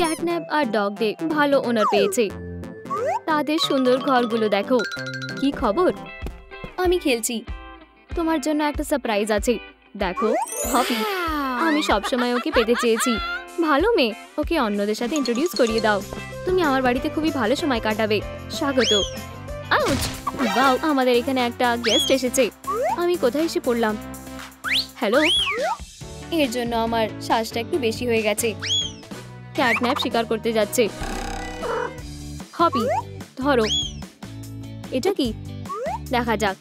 Catnap আর dog day ভালো ওনার পেয়েছে। তাদের সুন্দর ঘরগুলো দেখো। কি খবর? আমি খেলছি। তোমার জন্য একটা সারপ্রাইজ আছে। দেখো হপি, আমি সবসময় ওকে পেতে চেয়েছি। ভালো মেয়ে, ওকে অন্যদের সাথে ইন্ট্রোডিউস করিয়ে দাও। তুমি আমার বাড়িতে খুবই ভালো সময় কাটাবে। স্বাগত। আউচ! ওয়াও, আমাদের এখানে একটা গেস্ট এসেছে। আমি কোথায় এসে পড়লাম? হ্যালো। এর জন্য আমার শ্বাসটা একটু বেশি হয়ে গেছে। ক্যাটন্যাপ শিকার করতে যাচ্ছে। হপি, ধরো। এটা কি? দেখা যাক।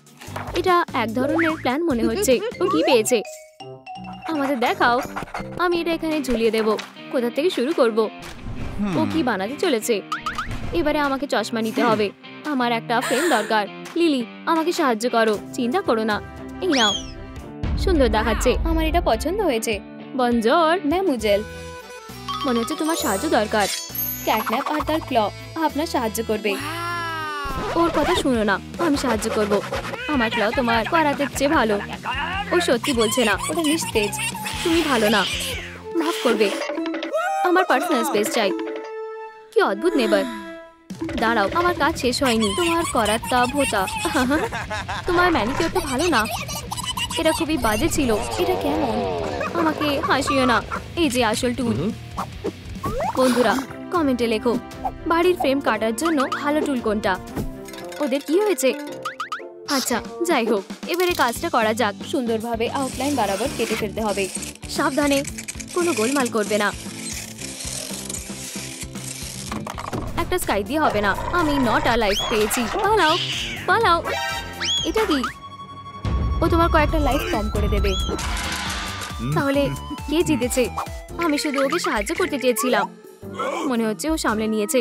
এটা এক ধরনের প্ল্যান মনে হচ্ছে। ও কি পেয়েছে? আমাদের দেখাও। আমি এটা এখানে ঝুলিয়ে দেব। কোথা থেকে শুরু করব? ও কি বানাতে চলেছে? এবারে আমাকে চশমা নিতে হবে। আমার একটা ফ্রেন্ড দরকার। লিলি, আমাকে সাহায্য করো। চিন্তা করো না। এই নাও। সুন্দর দেখাচ্ছে। আমার এটা পছন্দ হয়েছে। বনজোর ম্যামুজেল। মনে হচ্ছে তোমার সাহায্য দরকার। ক্যাটন্যাপ আর তার ক্ল আপনার সাহায্য করবে। ওর কথা শুনো না, আমি সাহায্য করব। আমার ক্ল তোমার করাতের চেয়ে ভালো। ও সত্যি বলছে না, ওটা নিস্তেজ। তুমি ভালো না। মাফ করবে। আমার পার্সোনাল স্পেস চাই। কি অদ্ভুত নেবার। দাঁড়াও, আমার কাজ শেষ হয়নি। তোমার করাতটা ভোতা। তোমার ম্যানিকিউরটা ভালো না। এটা খুবই বাজে ছিল। এটা কেমন? আমাকে হাসিও না। এই যে আসল টুল। বন্ধুরা কমেন্টে লেখো বাড়ির ফ্রেম কাটার জন্য ভালো টুল কোনটা। ওদের কি হয়েছে? আচ্ছা যাই হোক, এবারে কাজটা করা যাক। সুন্দরভাবে আউটলাইন বরাবর কেটে ফেলতে হবে। সাবধানে, কোনো গোলমাল করবে না। একটা স্কাই দিয়ে হবে না। আমি নট লাইফ পেয়েছি। পালাও পালাও। এটা কি? ও তোমার কয়েকটা লাইফ কম করে দেবে। তাহলে কে জিতেছে? আমি শুধু ওকে সাহায্য করতে চেয়েছিলাম। মনে হচ্ছে ও সামলে নিয়েছে।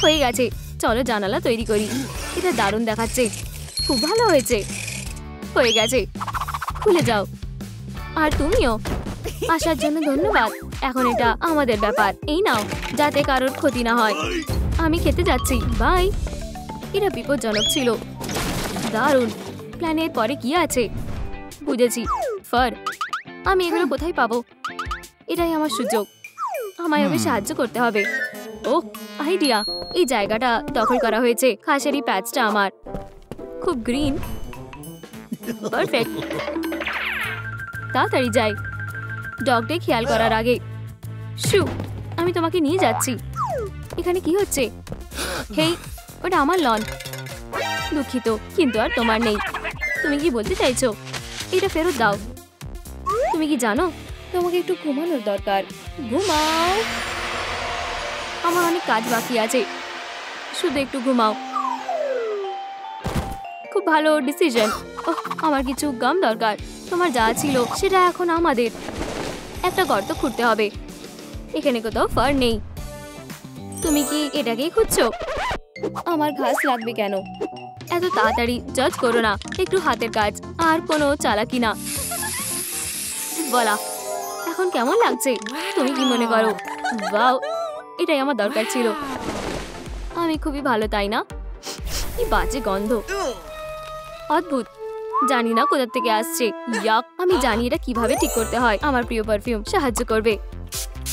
হয়ে গেছে, চলো জানালা তৈরি করি। এটা দারুণ দেখাচ্ছে। খুব ভালো হয়েছে। হয়ে গেছে, খুলে যাও। আর তুমিও আসার জন্য ধন্যবাদ। এখন এটা আমাদের ব্যাপার। এই নাও, যাতে কারোর ক্ষতি না হয়। আমি খেতে যাচ্ছি। বাই। এটা বিপজ্জনক ছিল। দারুণ। প্ল্যানের পরে কি আছে? বুঝেছি, ফার। আমি এগুলো কোথায় পাবো? এটাই আমার সুযোগ। আমায় ওকে সাহায্য করতে হবে। ওহ, আইডিয়া। এই জায়গাটা দখল করা হয়েছে। ঘাসের এই প্যাচটা আমার। খুব গ্রিন। পারফেক্ট। তাড়াতাড়ি যাই, ডগকে খেয়াল করার আগে। শু, আমি তোমাকে নিয়ে যাচ্ছি। এখানে কি হচ্ছে? হেই, ওটা আমার লন। দুঃখিত, কিন্তু আর তোমার নেই। তুমি কি বলতে চাইছো? এটা ফেরত দাও। তুমি কি জানো তোমাকে একটু ঘুমানোর দরকার? ঘুমাও। আমার অনেক কাজ বাকি আছে। শুধু একটু ঘুমাও। খুব ভালো ডিসিশন। ওহ, আমার কিছু গাম দরকার। তোমার যা ছিল সেটা এখন আমাদের। একটা গর্ত খুঁড়তে হবে। এখানে কোথাও ফার নেই। তুমি কি এটাকেই খুঁজছো? আমার ঘাস লাগবে কেন? এত তাড়াতাড়ি জাজ করো না। একটু হাতের কাজ আর কোনো চালাকি না। বলা, এখন কেমন লাগছে? তুমি কি মনে করো? ওয়াও, এটাই আমার দরকার ছিল। আমি খুবই ভালো, তাই না? কি বাজে গন্ধ। অদ্ভুত। জানি না কোথা থেকে আসছে। ইয়াক, আমি জানি এটা কিভাবে ঠিক করতে হয়। আমার প্রিয় পারফিউম সাহায্য করবে।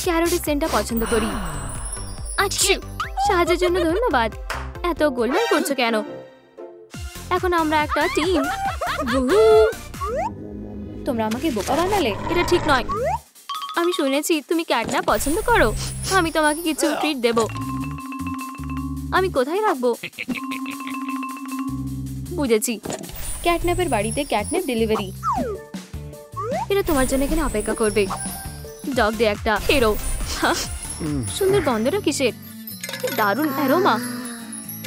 ক্যারোটের সেন্টটা পছন্দ করি। আচ্ছা, সাহায্যের জন্য ধন্যবাদ। এত গোলমাল করছো কেন? এখন আমরা একটা টিম। তোমরা আমাকে বোকা বানালে। এটা ঠিক নয়। আমি শুনেছি তুমি ক্যাটন্যাপ পছন্দ করো। আমি তোমাকে কিছু ট্রিট দেব। আমি কোথায় রাখবো? বুঝেছি। ক্যাটন্যাপের বাড়িতে ক্যাটন্যাপ ডেলিভারি। এটা তোমার জন্য এখানে অপেক্ষা করবে। ডগ দে একটা হিরো। সুন্দর গন্ধটা কিসের? দারুণ অ্যারোমা।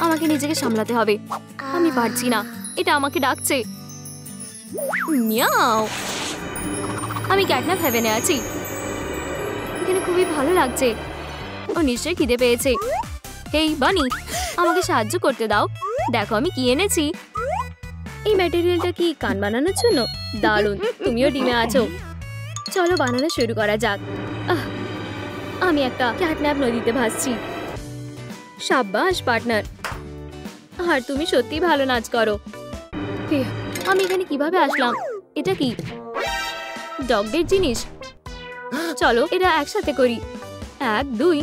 আমাকে নিজেকে সামলাতে হবে। আমি পারছি না। এটা আমাকে ডাকছে। মিয়াও। আমি ক্যাটন্যাপ হেভেনে আছি। এখানে খুবই ভালো লাগছে। ও নিশ্চয়ই খিদে পেয়েছে। হেই বানি, আমাকে সাহায্য করতে দাও। দেখো আমি কি এনেছি। এই ম্যাটেরিয়ালটা কি কান বানানোর জন্য? দারুণ। তুমিও টিমে আছো। চলো বানানো শুরু করা যাক। আমি একটা ক্যাটন্যাপ নদীতে ভাসছি। সাব্বাস পার্টনার। আর তুমি সত্যি ভালো নাচ করো। আমি এখানে কিভাবে আসলাম? এটা কি ডগদের জিনিস? চলো এটা একসাথে করি। 1 2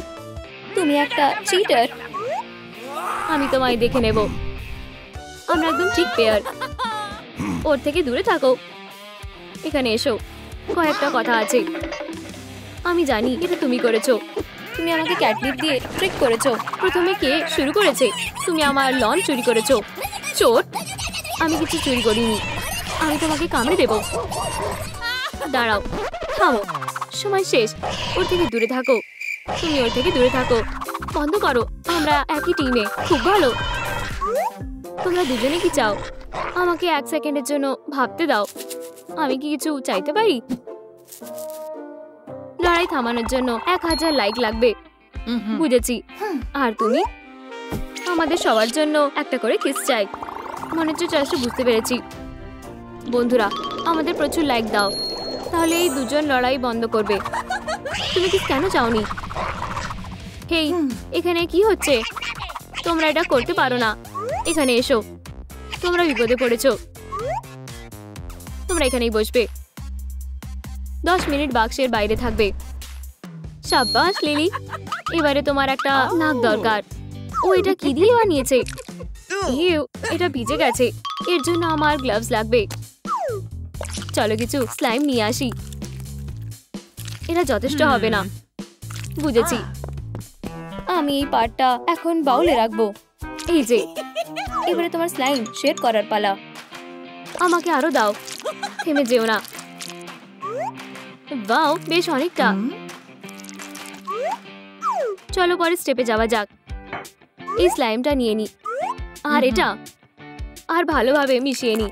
তুমি একটা চিটার। আমি তোমায় দেখে নেব। আমরা একদম ঠিক পেয়ার। ওর থেকে দূরে থাকো। এখানে এসো, কয়েকটা কথা আছে। আমি জানি এটা তুমি করেছো। তুমি আমাকে ক্যাটলিপ দিয়ে ট্রিক করেছো। প্রথমে কে শুরু করেছে? তুমি আমার লন চুরি করেছো। চোর! আমি কিছু চুরি করিনি। আমি তোমাকে কামড়ে দেব। দাঁড়াও, থামো, সময় শেষ। ওর থেকে দূরে থাকো। তুমি ওর থেকে দূরে থাকো। বন্ধ করো। আমরা একই টিমে। খুব ভালো। তোমরা দুজনে কি চাও? আমাকে 1 সেকেন্ডের জন্য ভাবতে দাও। আমি কি কিছু চাইতে পারি? লড়াই থামানোর জন্য 1000 লাইক লাগবে। বুঝেছি। আর তুমি? আমাদের সবার জন্য একটা করে কিস চাই। মনে হচ্ছে চয়েসটা বুঝতে পেরেছি। বন্ধুরা, আমাদের প্রচুর লাইক দাও, তাহলে এই দুজন লড়াই বন্ধ করবে। তুমি কিস কেন চাওনি? হেই, এখানে কি হচ্ছে? তোমরা এটা করতে পারো না। এখানে এসো। তোমরা বিপদে পড়েছো। তোমরা এখানেই বসবে। 10 মিনিট বাক্সের বাইরে থাকবে। সাব্বাস লিলি, এবারে তোমার একটা নাক দরকার। ও এটা কি দিয়ে বানিয়েছে? এটা ভিজে গেছে। এর জন্য আমার গ্লাভস লাগবে। চলো কিছু স্লাইম নিয়ে আসি। এটা যথেষ্ট হবে না। বুঝেছি। আমি এই পার্টটা এখন বাউলে রাখবো। এই যে, এবারে তোমার স্লাইম শেড করার পালা। আমাকে আরো দাও। থেমে যেও না। বাও, বেশ অনেকটা। চলো পরে স্টেপে যাওয়া যাক। এই স্লাইমটা নিয়ে নি। আর এটা আর ভালোভাবে মিশিয়ে নি।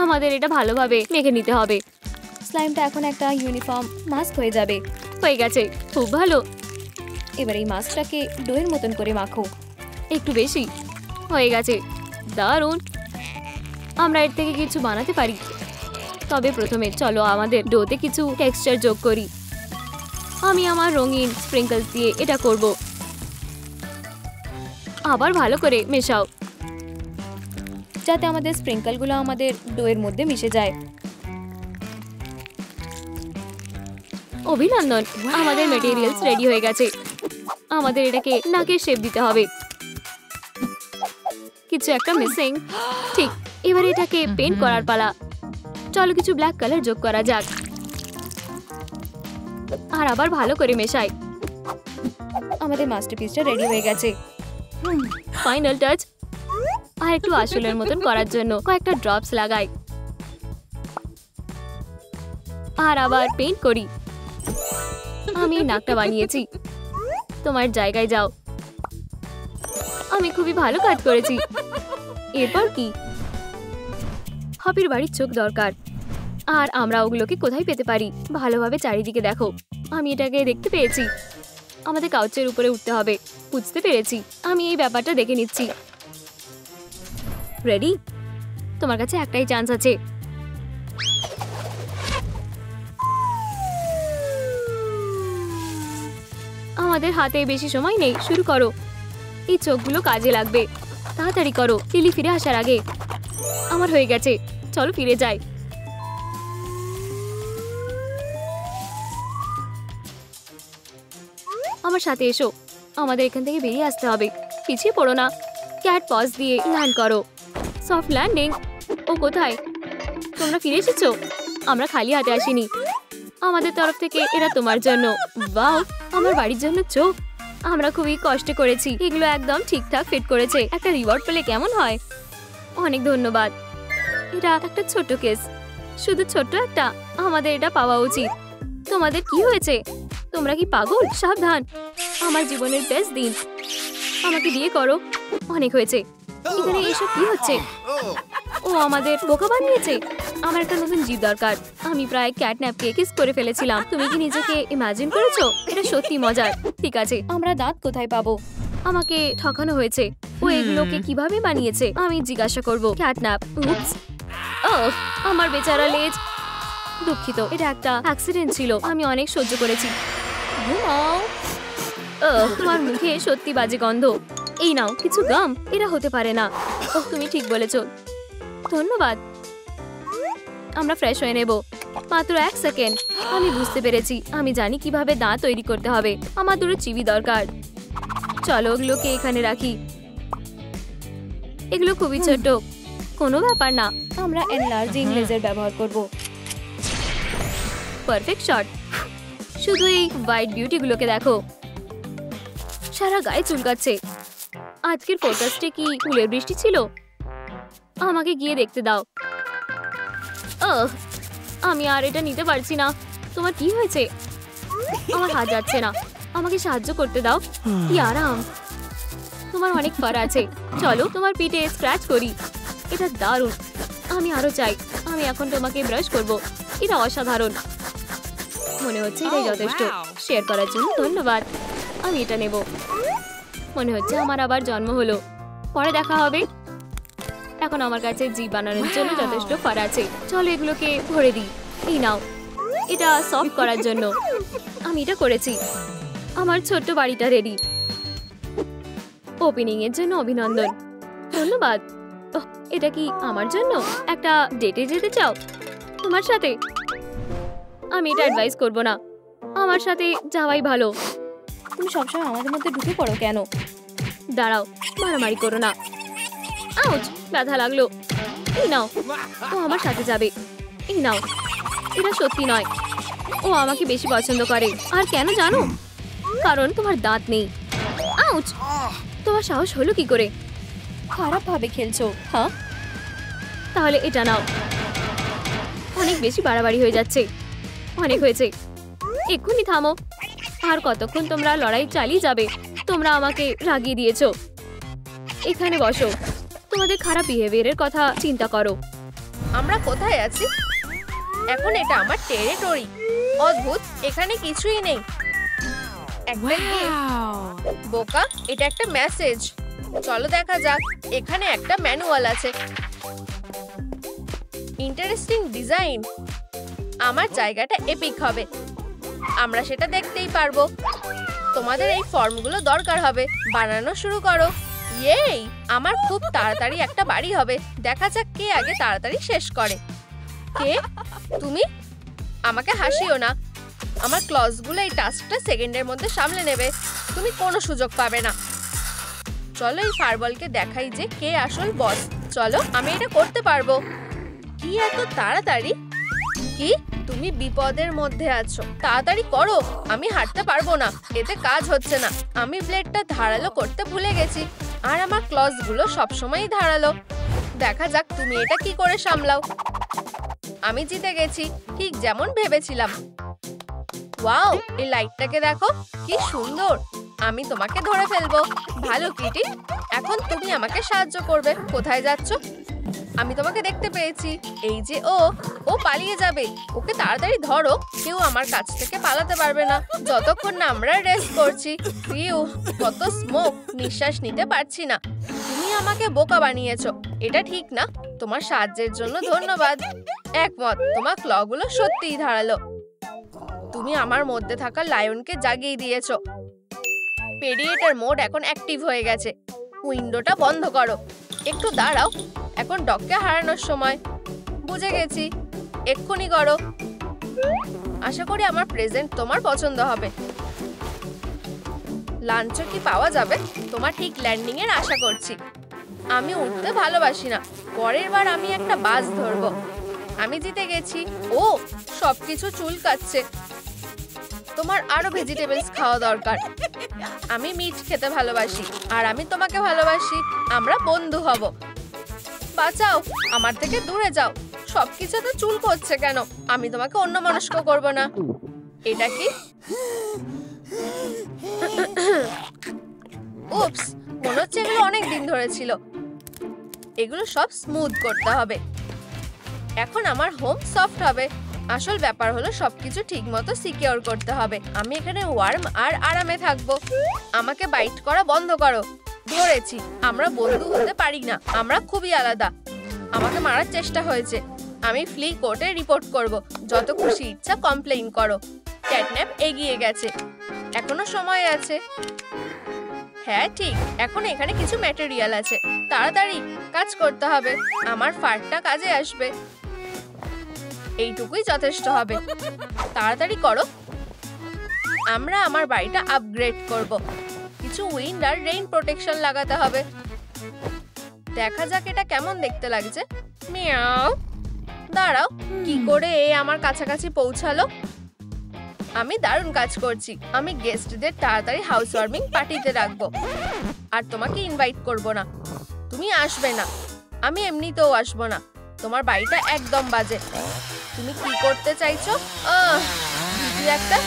আমাদের এটা ভালোভাবে মেখে নিতে হবে। স্লাইমটা এখন একটা ইউনিফর্ম মাস্ক হয়ে যাবে। হয়ে গেছে। খুব ভালো। এবার এই মাস্কটাকে ডোয়ের মতন করে মাখো। একটু বেশি হয়ে গেছে। দারুণ। আমরা এর থেকে কিছু বানাতে পারি। তবে প্রথমে চলো আমাদের ডোতে কিছু টেক্সচার যোগ করি। আমি আমার রঙিন স্প্রিঙ্কলস দিয়ে এটা করব। আবার ভালো করে মেশাও, যাতে আমাদের স্প্রিঙ্কলগুলো আমাদের ডোয়ের মধ্যে মিশে যায়। অভিনন্দন, আমাদের ম্যাটেরিয়ালস রেডি হয়ে গেছে। আমাদের এটাকে নাকের শেপ দিতে হবে। কিছু একটা মিসিং। ঠিক, এবার এটাকে পেইন্ট করার পালা। চলো কিছু ব্ল্যাক কালার যোগ করা যাক। আর আবার ভালো করে মেশাই। আমাদের মাস্টারপিসটা রেডি হয়ে গেছে। Final touch. আর একটু আসলের মতন করার জন্য কয়েকটা ড্রপস লাগাই। আর আবার পেইন্ট করি। আমি নাকটা বানিয়েছি। তোমার জায়গায় যাও। আমি খুবই ভালো কাজ করেছি। এরপর কি? হপির বাড়ির চোখ দরকার। আর আমরা ওগুলোকে কোথায় পেতে পারি? ভালোভাবে চারিদিকে দেখো। আমি এটাকে দেখতে পেয়েছি। আমাদের কাউচের উপরে উঠতে হবে। বুঝতে পেরেছি। আমি এই ব্যাপারটা দেখে নিচ্ছি। রেডি? তোমার কাছে একটাই চান্স আছে। আমাদের হাতে বেশি সময় নেই। শুরু করো। এই চোখগুলো কাজে লাগবে। তাড়াতাড়ি করো, লিলি ফিরে আসার আগে। আমার হয়ে গেছে। চলো ফিরে যাই। আমার সাথে এসো। আমাদের এখান থেকে বেরিয়ে আসতে হবে। পিছিয়ে পড়ো না। ক্যাট পজ দিয়ে ল্যান্ড করো। Soft landing. ও কোথায়? তোমরা ফিরে এসেছো? আমরা খালি হাতে আসিনি। আমাদের তরফ থেকে এটা তোমার জন্য। ওয়াও, আমার বাড়ির জন্য চোখ। আমরা খুবই কষ্ট করেছি। এগুলো একদম ঠিকঠাক ফিট করেছে। একটা রিওয়ার্ড পেলে কেমন হয়? অনেক ধন্যবাদ। এটা একটা ছোট কেস, শুধু ছোট্ট একটা। আমাদের এটা পাওয়া উচিত। তোমাদের কি হয়েছে? তোমরা কি পাগল? সাবধান। আমার জীবনের বেস্ট দিন। আমাকে বিয়ে করো। অনেক হয়েছে। এখানে এসব কি হচ্ছে? ও আমাদের বোকা বানিয়েছে। আমার একটা নতুন জীব দরকার। আমি প্রায় ক্যাটন্যাপকে কিস করে ফেলেছিলাম। তুমি কি নিজেকে ইমাজিন করেছো? এটা সত্যি মজার। ঠিক আছে, আমরা দাঁত কোথায় পাবো? আমাকে ঠকানো হয়েছে। ও এগুলোকে কিভাবে বানিয়েছে? আমি জিজ্ঞাসা করব। ক্যাটন্যাপ। উপস। ওহ, আমার বেচারা লেজ। দুঃখিত, এটা একটা অ্যাক্সিডেন্ট ছিল। আমি অনেক সহ্য করেছি। ঘুমাও। তোমার মুখে সত্যি বাজে গন্ধ। এই নাও কিছু গাম। এটা হতে পারে না। ওহ, তুমি ঠিক বলেছো। ধন্যবাদ। আমরা ফ্রেশ হয়ে নেব। মাত্র 1 সেকেন্ড। আমি বুঝতে পেরেছি। আমি জানি কিভাবে দাঁত তৈরি করতে হবে। আমার দুটো চিবি দরকার। চলো ওগুলোকে এখানে রাখি। এগুলো খুবই ছোট, কোনো ব্যাপার না। আমরা এনলার্জিং লেজার ব্যবহার করব। Perfect shot. শুধু এই হোয়াইট বিউটিগুলোকে দেখো, সারা গায়ে চুলকাচ্ছে। আজকের ফোরকাস্টে কি ফুলের বৃষ্টি ছিল? আমাকে গিয়ে দেখতে দাও। আমি আর এটা নিতে পারছি না। তোমার কি হয়েছে? আমার হাত যাচ্ছে না। আমাকে সাহায্য করতে দাও। কি আরাম। তোমার অনেক ফার আছে। চলো তোমার পিঠে স্ক্র্যাচ করি। এটা দারুণ। আমি আরো চাই। আমি এখন তোমাকে ব্রাশ করব। এটা অসাধারণ। মনে হচ্ছে এটাই যথেষ্ট। শেয়ার করার জন্য ধন্যবাদ। আমি এটা নেব। মনে হচ্ছে আমার আবার জন্ম হলো। পরে দেখা হবে। এখন আমার কাছে জিভ বানানোর জন্য যথেষ্ট ফার আছে। চলো এগুলোকে ভরে দিই। এই নাও, এটা সফট করার জন্য। আমি এটা করেছি। আমার ছোট্ট বাড়িটা রেডি। ওপেনিং এর জন্য অভিনন্দন। ধন্যবাদ। এটা কি আমার জন্য? একটা ডেটে যেতে চাও তোমার সাথে? আমি এটা অ্যাডভাইস করব না। আমার সাথে যাওয়াই ভালো। তুমি সবসময় আমাদের মধ্যে ঢুকে পড়ো কেন? দাঁড়াও, মারামারি করো না। আউচ, ব্যথা লাগলো। এই নাও, ও আমার সাথে যাবে। এই নাও। এটা সত্যি নয়। ও আমাকে বেশি পছন্দ করে। আর কেন জানো? কারণ তোমার দাঁত নেই। আউচ, তোমার সাহস হলো কি করে? খারাপ ভাবে খেলছো। হ্যাঁ, তাহলে এটা নাও। অনেক বেশি বাড়াবাড়ি হয়ে যাচ্ছে। অনেক হয়েছে। এক্ষুনি থামো। আর কতক্ষণ তোমরা লড়াই চালিয়ে যাবে? তোমরা আমাকে রাগিয়ে দিয়েছো। এখানে বসো। তোমাদের খারাপ বিহেভিয়ারের কথা চিন্তা করো। আমরা কোথায় আছি এখন? এটা আমার টেরিটরি। অদ্ভুত, এখানে কিছুই নেই। একটা বোকা, এটা একটা মেসেজ। চলো দেখা যাক। এখানে একটা ম্যানুয়াল আছে। Interesting design. আমার জায়গাটা এপিক হবে। আমরা সেটা দেখতেই পারবো। তোমাদের এই ফর্মগুলো দরকার হবে। বানানো শুরু করো। ইয়েই, আমার খুব তাড়াতাড়ি একটা বাড়ি হবে। দেখা যাক কে আগে তাড়াতাড়ি শেষ করে। কে? তুমি? আমাকে হাসিও না। আমার ক্লজগুলো এই টাস্কটা সেকেন্ডের মধ্যে সামলে নেবে। তুমি কোনো সুযোগ পাবে না। চলো এই ফারবলকে দেখাই যে কে আসল বস। চলো, আমি এটা করতে পারবো। কি এত তাড়াতাড়ি? কি তুমি বিপদের মধ্যে আছো? তাড়াতাড়ি করো। আমি হাঁটতে পারবো না। এতে কাজ হচ্ছে না। আমি ব্লেডটা ধারালো করতে ভুলে গেছি। আর আমার ক্লজগুলো সবসময়ই ধারালো। দেখা যাক তুমি এটা কি করে সামলাও। আমি জিতে গেছি, ঠিক যেমন ভেবেছিলাম। ওয়াও, এই লাইটটাকে দেখো, কি সুন্দর। আমি তোমাকে ধরে ফেলবো। ভালো কিটি, এখন তুমি আমাকে সাহায্য করবে। কোথায় যাচ্ছ? আমি তোমাকে দেখতে পেয়েছি। এই যে ও পালিয়ে যাবে। ওকে তাড়াতাড়ি ধরো। কেউ আমার কাছ থেকে পালাতে পারবে না যতক্ষণ না আমরা রেস্ট করছি। ইউ, কত স্মোক, নিঃশ্বাস নিতে পারছি না। তুমি আমাকে বোকা বানিয়েছো। এটা ঠিক না। তোমার সাহায্যের জন্য ধন্যবাদ। একমত, তোমার ক্লগুলো সত্যিই ধারালো। তুমি আমার মধ্যে থাকা লায়নকে জাগিয়ে দিয়েছো। পেডিয়েটার মোড এখন অ্যাক্টিভ হয়ে গেছে। উইন্ডোটা বন্ধ করো। একটু দাঁড়াও। এখন ডগকে হারানোর সময়। বুঝে গেছি, এক্ষুনি করো। আশা করি আমার প্রেজেন্ট তোমার পছন্দ হবে। লাঞ্চ কি পাওয়া যাবে? তোমার ঠিক ল্যান্ডিং এর আশা করছি। আমি উঠতে ভালোবাসি না। পরের বার আমি একটা বাস ধরবো। আমি জিতে গেছি। ও, সবকিছু চুলকাচ্ছে। তোমার আরো ভেজিটেবলস খাওয়া দরকার। আমি মিট খেতে ভালোবাসি। আর আমি তোমাকে ভালোবাসি। আমরা বন্ধু হব। বাঁচাও, আমার থেকে দূরে যাও। সবকিছু তো চুল করছে কেন? আমি তোমাকে অন্যমনস্ক করব না। এটা কি? উপস, মনে হচ্ছে এগুলো অনেক দিন ধরে ছিল। এগুলো সব স্মুথ করতে হবে। এখন আমার হোম সফট হবে। আসল ব্যাপার হলো সবকিছু ঠিকমতো সিকিউর করতে হবে। আমি এখানে ওয়ার্ম আর আরামে থাকবো। আমাকে বাইট করা বন্ধ করো। ধরেছি, আমরা বন্ধু হতে পারি না। আমরা খুবই আলাদা। আমাকে মারার চেষ্টা হয়েছে। আমি ফ্লি কোর্টে রিপোর্ট করব। যত খুশি ইচ্ছা কমপ্লেইন করো। ক্যাটন্যাপ এগিয়ে গেছে। এখনো সময় আছে। হ্যাঁ ঠিক, এখন এখানে কিছু ম্যাটেরিয়াল আছে। তাড়াতাড়ি কাজ করতে হবে। আমার ফারটা কাজে আসবে। এইটুকুই যথেষ্ট হবে। তাড়াতাড়ি করো। আমরা আমার বাড়িটা আপগ্রেড করব। কিছু উইন্ড আর রেইন প্রোটেকশন লাগাতে হবে। দেখা যাক এটা কেমন দেখতে লাগছে। মিয়াও। দাঁড়াও, কি করে এ আমার কাছাকাছি পৌঁছালো? আমি দারুণ কাজ করছি। আমি গেস্টদের তাড়াতাড়ি হাউস ওয়ার্মিং পার্টিতে রাখবো, আর তোমাকে ইনভাইট করব না। তুমি আসবে না। আমি এমনিতেও আসবো না। তোমার বাড়িটা একদম বাজে। তুমি কি করতে চাইছো? একটা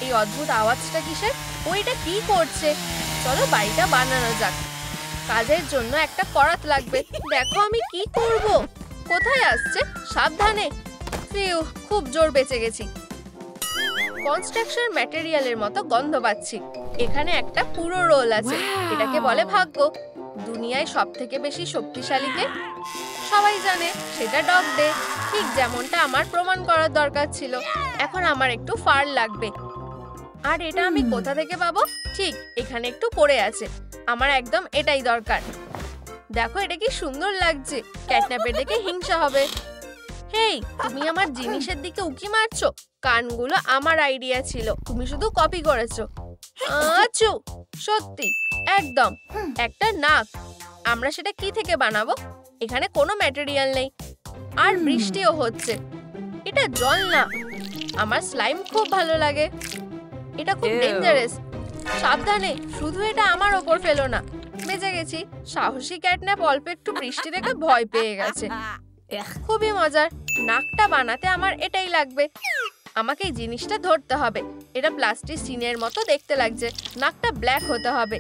এই অদ্ভুত আওয়াজটা কিসের? ওইটা কি করছে? চলো বাড়িটা বানানো যাক। কাজের জন্য একটা করাত লাগবে। দেখো আমি কি করব। কোথায় আসছে? সাবধানে। ফিউ, খুব জোর বেঁচে গেছি। কনস্ট্রাকশন ম্যাটেরিয়ালের মতো গন্ধ পাচ্ছি। এখানে একটা পুরো রোল আছে। এটাকে বলে ভাগ্য। দুনিয়ায় সবথেকে বেশি শক্তিশালীকে সবাই জানে, সেটা ডগ ডে। ঠিক যেমনটা আমার প্রমাণ করার দরকার ছিল। এখন আমার একটু ফার লাগবে। আর এটা আমি কোথা থেকে পাবো? ঠিক এখানে একটু পড়ে আছে। আমার একদম এটাই দরকার। দেখো এটা কি সুন্দর লাগছে। ক্যাটন্যাপের দেখে হিংসা হবে। হেই, তুমি আমার জিনিসের দিকে উকি মারছো। কানগুলো আমার আইডিয়া ছিল, তুমি শুধু কপি করেছো। আচ্ছা, সত্যি একদম একটা নাক। আমরা সেটা কি থেকে বানাবো? এখানে কোনো ম্যাটেরিয়াল নেই, আর বৃষ্টিও হচ্ছে। এটা জল না। আমার স্লাইম খুব ভালো লাগে। এটা খুব ডেঞ্জারাস। সাবধানে, শুধু এটা আমার ওপর ফেলো না। বেঁচে গেছি। সাহসী ক্যাটন্যাপ অল্প একটু বৃষ্টি দেখে ভয় পেয়ে গেছে। খুবই মজার। নাকটা বানাতে আমার এটাই লাগবে। আমাকে এই জিনিসটা ধরতে হবে। এটা প্লাস্টিক সিনের মতো দেখতে লাগছে। নাকটা ব্ল্যাক হতে হবে।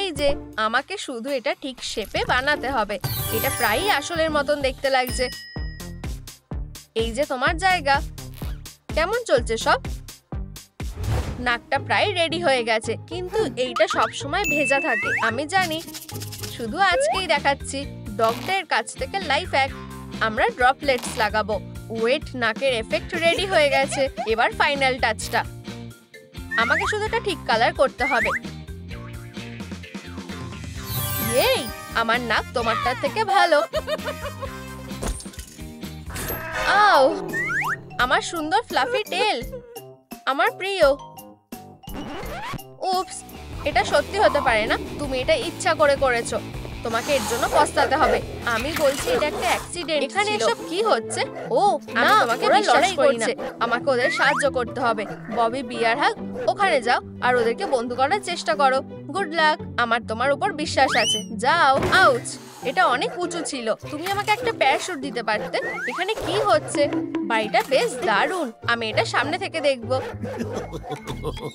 এই যে, আমাকে শুধু এটা ঠিক শেপে বানাতে হবে। এটা প্রায়ই আসলের মতন দেখতে লাগছে। এই যে তোমার জায়গা। কেমন চলছে সব? নাকটা প্রায় রেডি হয়ে গেছে, কিন্তু এইটা সব সময় ভেজা থাকে। আমি জানি, শুধু আজকেই দেখাচ্ছি। ডগদের কাছ থেকে লাইফ হ্যাক। আমরা ড্রপলেটস লাগাবো। ওয়েট নাকের এফেক্ট রেডি হয়ে গেছে। এবার ফাইনাল টাচটা। আমাকে শুধু এটা ঠিক কালার করতে হবে। এই, আমার নাক তোমারটার থেকে ভালো। আও, আমার সুন্দর ফ্লাফি টেল, আমার প্রিয়। উপস, এটা সত্যি হতে পারে না। তুমি এটা ইচ্ছা করে করেছো। তোমাকে এর জন্য পস্তাতে হবে। আমি বলছি এটা একটা অ্যাক্সিডেন্ট। এখানে এসব কি হচ্ছে? ও না, তোমাকে লড়াই করছে। আমাকে ওদের সাহায্য করতে হবে। ববি বিয়ার হাগ, ওখানে যাও আর ওদেরকে বন্ধু করার চেষ্টা করো। Good luck. আমার তোমার উপর বিশ্বাস আছে। যাও। আউচ, এটা অনেক উঁচু ছিল। তুমি আমাকে একটা প্যারাশুট দিতে পারতে। এখানে কি হচ্ছে? বাড়িটা বেশ দারুণ। আমি এটা সামনে থেকে দেখব।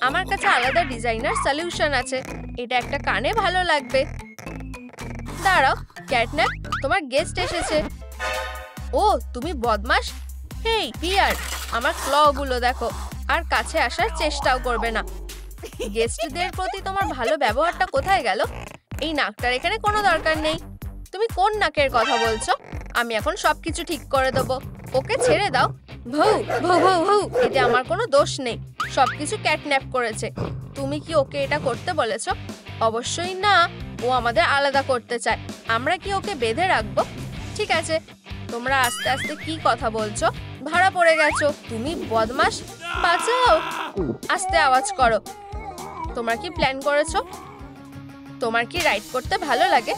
আমার কাছে আলাদা ডিজাইনার সলিউশন আছে। এটা একটা কানে ভালো লাগবে। দাঁড়াও ক্যাটন্যাপ, তোমার গেস্ট এসেছে। ও, তুমি বদমাশ। হেই বিয়ার, আমার ক্লগুলো দেখো। আর কাছে আসার চেষ্টাও করবে না। গেস্টদের প্রতি তোমার ভালো ব্যবহারটা কোথায় গেল? এই নাকটার এখানে কোনো দরকার নেই। তুমি কোন নাকের কথা বলছো? আমি এখন সবকিছু ঠিক করে দেবো। ওকে ছেড়ে দাও। ভৌ ভৌ ভৌ ভৌ, এতে আমার কোনো দোষ নেই। সবকিছু ক্যাটন্যাপ করেছে। তুমি কি ওকে এটা করতে বলেছো? অবশ্যই না। ও আমাদের আলাদা করতে চায়। আমরা কি ওকে বেঁধে রাখবো? ঠিক আছে। তোমরা আস্তে আস্তে কি কথা বলছো? ধরা পড়ে গেছো। তুমি বদমাশ। বাঁচাও। আস্তে আওয়াজ করো। তোমরা কি প্ল্যান করেছো? তোমার কি রাইড করতে ভালো লাগে?